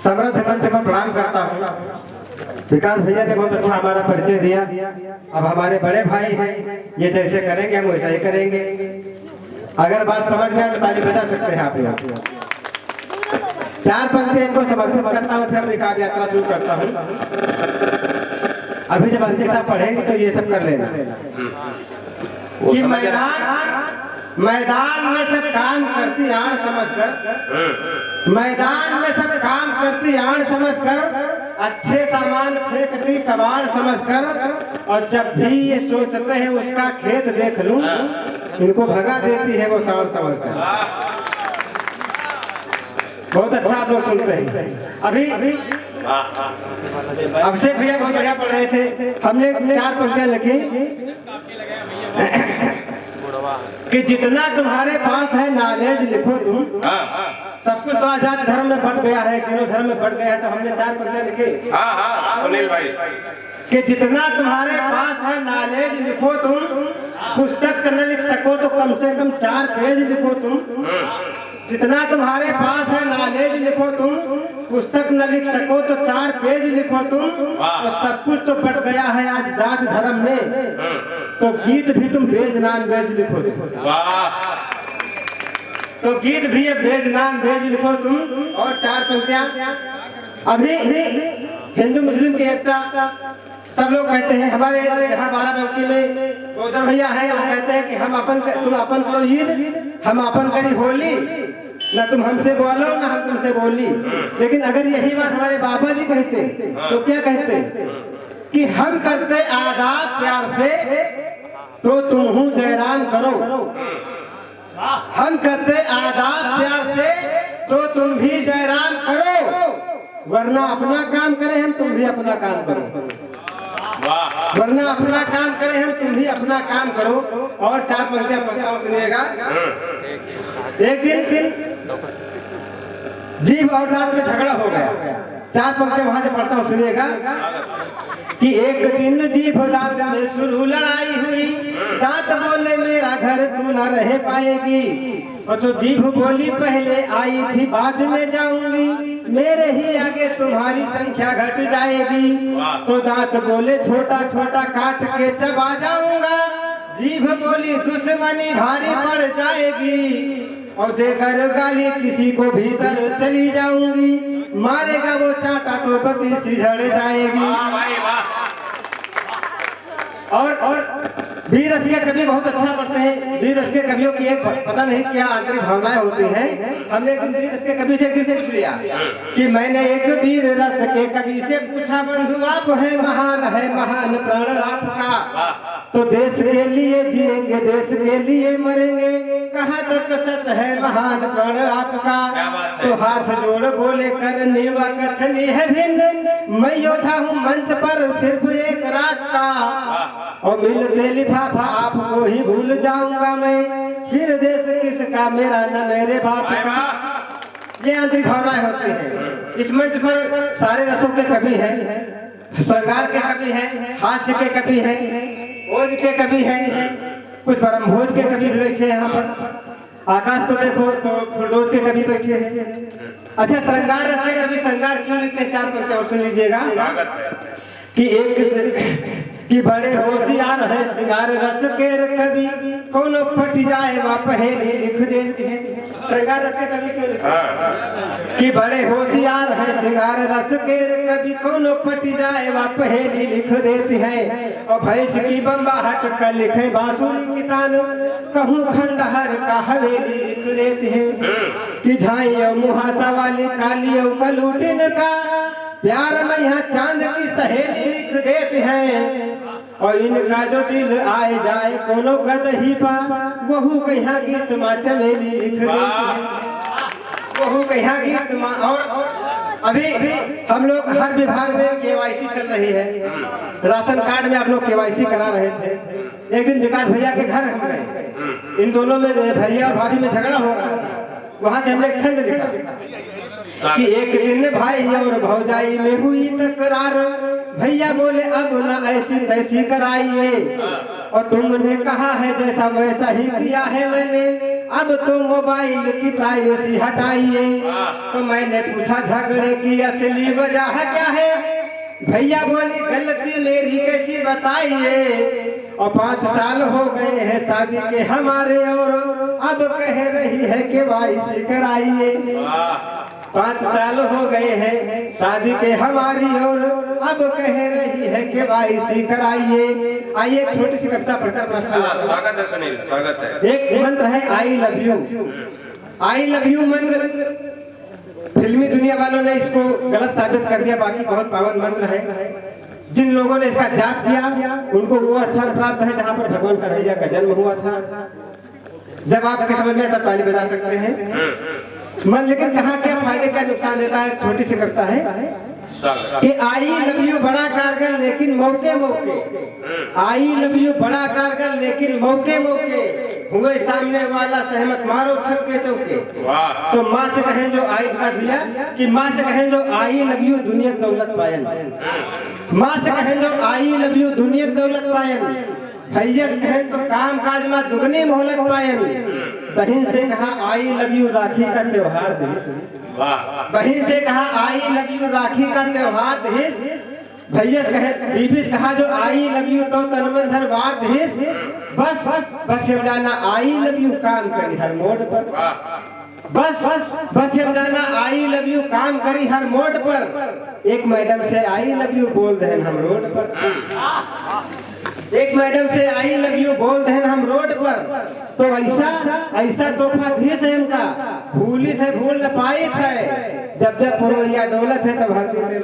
समृद्ध मंच को प्रणाम करता हूँ। विकास भैया ने बहुत अच्छा हमारा परिचय दिया। अब हमारे बड़े भाई हैं, ये जैसे करेंगे हम वैसा ही करेंगे। अगर बात समझ में आए तो ताली बजा सकते हैं आप यहाँ। 4 पंक्ति इनको समर्पित करता हूँ, फिर अपनी काव्य यात्रा शुरू करता हूँ। अभी जब अंकिता पढ़ेंगे तो ये सब कर लेना कि मैदान में सब काम करती आड़ समझकर, मैदान में सब काम करती आड़ समझकर, अच्छे सामान फेंकती कबाड़ समझकर, और जब भी ये सोचते हैं उसका खेत देख लूं, इनको भगा देती है वो साड़ समझकर। बहुत अच्छा आप लोग सुनते हैं। अभी अभिषेक भैया बहुत बढ़िया पढ़ रहे थे। हमने 4 पंक्तियां लिखी कि जितना तुम्हारे पास है नॉलेज लिखो तुम। सब कुछ तो आजाद धर्म में बढ़ गया है, तीनों धर्म में बढ़ गया है, तो हमने 4 पंक्तियां लिखी। सुनील भाई कि जितना तुम्हारे पास है नॉलेज लिखो तुम, पुस्तक न लिख सको तो कम से कम 4 पेज लिखो तुम। जितना तुम्हारे पास है नॉलेज लिखो तुम, पुस्तक न लिख सको तो 4 पेज लिखो तुम। और सब कुछ तो बढ़ गया है आज जात धर्म में, तो गीत भी तुम बेज नान बेज लिखो तुम। तो गीत भी बेज नान बेज लिखो तुम। और 4 पंक्तियां अभी हिंदू मुस्लिम की एकता सब लोग कहते हैं। हमारे यहाँ बाराबंकी में गौतम भैया हैं, वो कहते हैं कि हम अपन तुम अपन करो ईद, हम अपन करी होली, ना तुम हमसे बोलो ना हम तुमसे बोली। लेकिन अगर यही बात हमारे बाबा जी कहते तो क्या कहते कि हम करते आदाब प्यार से तो तुम हूँ जयराम करो। हम करते आदाब प्यार से तो तुम भी जयराम करो, वरना अपना काम करें हम तुम भी अपना काम करो। वरना अपना काम करें हम तुम भी अपना काम करो। और 4 पंक्तियां पढ़ता हूं, सुनिएगा। एक दिन जीभ और दांत में झगड़ा हो गया। 4 पंक्तियां वहां से पढ़ता हूं, सुनिएगा कि एक दिन जीभ दांत में शुरू लड़ाई हुई, दांत बोले मेरा घर तू न रह पाएगी। और जो जीभ बोली पहले आई थी बाद में जाऊंगी, मेरे ही आगे तुम्हारी संख्या घट जाएगी। तो दांत बोले छोटा छोटा काट के चबा जाऊंगा, जीभ बोली दुश्मनी भारी पड़ जाएगी। और देकर गाली किसी को भीतर चली जाऊंगी, मारेगा वो चाटा तो पति सिझड़ जाएगी। और वीर रस के कवि बहुत अच्छा पढ़ते हैं। वीर रस के कवियों की एक पता नहीं क्या आंतरिक भावनाएं होती हैं। हमने एक वीर रस के कवि से पूछ लिया कि मैंने एक वीर रस के कवि से पूछा, बंधु आप है महान प्राण आपका, तो देश के लिए जिएंगे देश के लिए मरेंगे, कहाँ तक सच है महान प्राण आपका। तो हाथ जोड़ बोले करने व कथनी है भिन्न, मैं योद्धा हूँ मंच पर सिर्फ एक रात का। और मिलते लिफाफा आपको ही भूल जाऊंगा मैं, फिर देश किसका मेरा न मेरे बाप का। ये आंतरिक भावनाएं होती हैं। इस मंच पर सारे रसों के कवि हैं, श्रृंगार के कवि हैं, हास्य के कवि हैं, भोज के कवि हैं, कुछ ब्रह्मभोज के कवि भी बैठे हैं यहाँ पर। आकाश को देखो तो फिरोज के कवि बैठे हैं। अच्छा, श्रृंगार रस के कवि श्रृंगार क्यों लिखते हैं? 4 पंक्तियां और सुन लीजिएगा कि एक कि बड़े होशियार है श्रृंगार रस के कवि, कोनो फट जाए वह पहेली लिख देते हैं। श्रृंगार रस के कवि क्यों लिखते हैं कि बड़े होशियार है श्रृंगार रस के कवि, कोनो फट जाए वह पहेली लिख देते हैं। और भैंस की बम्बाहट का लिखे बांसुरी की तान, कहूँ खंडहर का हवेली लिख देते हैं। कि झाइयों मुहासा वाली कालियों का लूटिन का, प्यार में यहाँ चांद की सहेली लिख देते हैं। और इनका जो दिल आए जाए कोनो गदही पा, वहू कहाँ गीत माँ चमेली लिख देते हैं। वहू कहाँ गीत माँ। और अभी हम लोग हर विभाग में केवाईसी चल रही है। राशन कार्ड में आप लोग केवाईसी करा रहे थे। एक दिन विकास भैया के घर हम गए, इन दोनों में भैया और भाभी में झगड़ा हो रहा था। वहां से हमने एक छंद लिखा कि एक दिन भाई और भौजाई में हुई तकरार, भैया बोले अब ना ऐसी तैसी कराइए, और तुमने कहा है जैसा वैसा ही किया है मैंने, अब तो मोबाइल की प्राइवेसी हटाइए। तो मैंने पूछा झगड़े की असली वजह क्या है? भैया बोली गलती मेरी कैसी बताइए, और 5 साल हो गए हैं शादी के हमारे, और अब कह रही है कि वाइसी कराइए। 5 साल हो गए हैं शादी के हमारी, और अब कह रही है कि वाइसी कराइए। आइए एक छोटी सी कविता पढ़कर स्वागत है सुनील, स्वागत है। एक मंत्र है I love you. I love you मंत्र फिल्मी दुनिया वालों ने इसको गलत साबित कर दिया, बाकी बहुत पावन मंत्र है। जिन लोगों ने इसका जाप किया उनको वो स्थान प्राप्त है जहाँ पर भगवान कन्हैया का जन्म हुआ था। जब आपके समझ में तब ताली बजा सकते हैं मन, लेकिन कहाँ क्या फायदे क्या नुकसान देता है। छोटी सी कविता है कि आई लव यू बड़ा कारगर लेकिन मौके मौके, आई लव यू बड़ा कारगर लेकिन मौके मौके, हुए सामने वाला सहमत मारो छक्के चौके। तो माँ से कहें जो आई भैया कि माँ से कहें जो आई लव यू दुनिया दौलत पायन, माँ से कहें जो आई लव यू दुनिया दौलत पायन, भैया से कहें तो काम काज में दुगनी मोहलत पायन। बहन से कहा आई लव यू राखी का त्योहार देश, बहन से कहा आई लव यू राखी का त्योहार देश, भैया से कहे बीबी से कहा जो आई लव यू तो तन मन धन वार देश। बस बस हम जाना आई लव यू काम करी हर मोड़ पर, बस बस हम जाना आई लव यू काम करी हर मोड़ पर। एक मैडम से आई लव यू बोल दे हम रोड पर, एक मैडम से आई लव यू बोल दे हम रोड पर। तो ऐसा ऐसा तोहफा थे से हमका भूली थे भूल न पाई थे, जब जब पुरवैया डोलत है तब हर दिन।